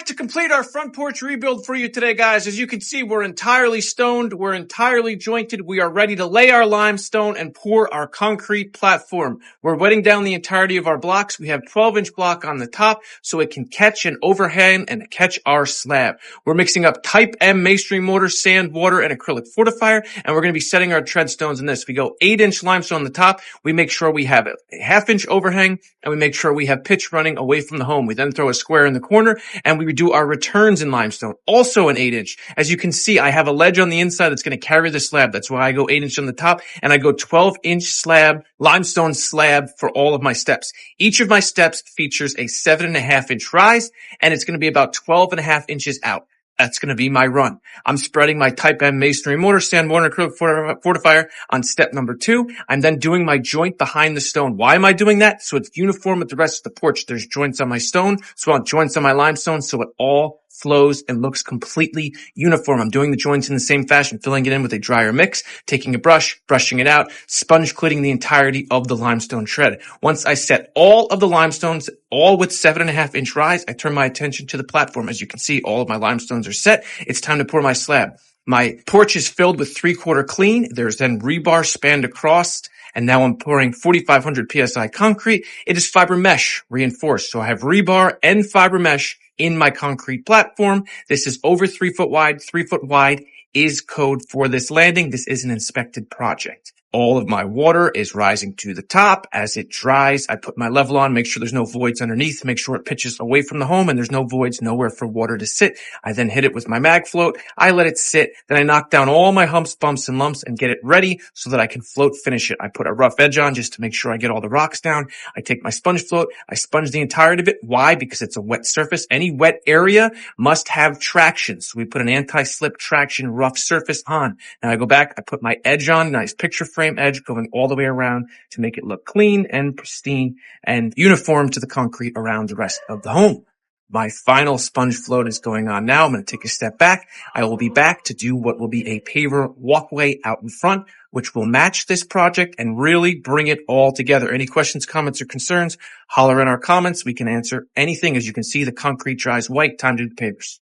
to complete our front porch rebuild for you today, guys. As you can see, we're entirely stoned. We're entirely jointed. We are ready to lay our limestone and pour our concrete platform. We're wetting down the entirety of our blocks. We have 12-inch block on the top so it can catch an overhang and catch our slab. We're mixing up type M masonry mortar, sand, water, and acrylic fortifier, and we're going to be setting our tread stones in this. We go 8-inch limestone on the top. We make sure we have a half-inch overhang, and we make sure we have pitch running away from the home. We then throw a square in the corner, and we do our returns in limestone, also an 8-inch. As you can see, I have a ledge on the inside that's going to carry the slab. That's why I go 8-inch on the top, and I go 12-inch slab, limestone slab for all of my steps. Each of my steps features a 7.5-inch rise, and it's going to be about 12.5 inches out. That's going to be my run. I'm spreading my type M masonry mortar, sand, water, and acrylic fortifier on step number 2. I'm then doing my joint behind the stone. Why am I doing that? So it's uniform with the rest of the porch. There's joints on my stone, so I want joints on my limestone, so it all flows and looks completely uniform. I'm doing the joints in the same fashion, filling it in with a dryer mix, taking a brush, brushing it out, sponge cleaning the entirety of the limestone shred. Once I set all of the limestones, all with 7.5-inch rise, I turn my attention to the platform. As you can see, all of my limestones are set. It's time to pour my slab. My porch is filled with 3/4 clean. There's then rebar spanned across, and now I'm pouring 4,500 PSI concrete. It is fiber mesh reinforced. So I have rebar and fiber mesh in my concrete platform. This is over 3 foot wide. 3 foot wide is code for this landing. This is an inspected project. All of my water is rising to the top. As it dries, I put my level on, make sure there's no voids underneath, make sure it pitches away from the home and there's no voids, nowhere for water to sit. I then hit it with my mag float. I let it sit. Then I knock down all my humps, bumps, and lumps and get it ready so that I can float finish it. I put a rough edge on just to make sure I get all the rocks down. I take my sponge float. I sponge the entirety of it. Why? Because it's a wet surface. Any wet area must have traction. So we put an anti-slip traction rough surface on. Now I go back. I put my edge on, nice picture frame edge going all the way around to make it look clean and pristine and uniform to the concrete around the rest of the home. My final sponge float is going on now. I'm going to take a step back. I will be back to do what will be a paver walkway out in front, which will match this project and really bring it all together. Any questions, comments, or concerns, holler in our comments. We can answer anything. As you can see, the concrete dries white. Time to do the pavers.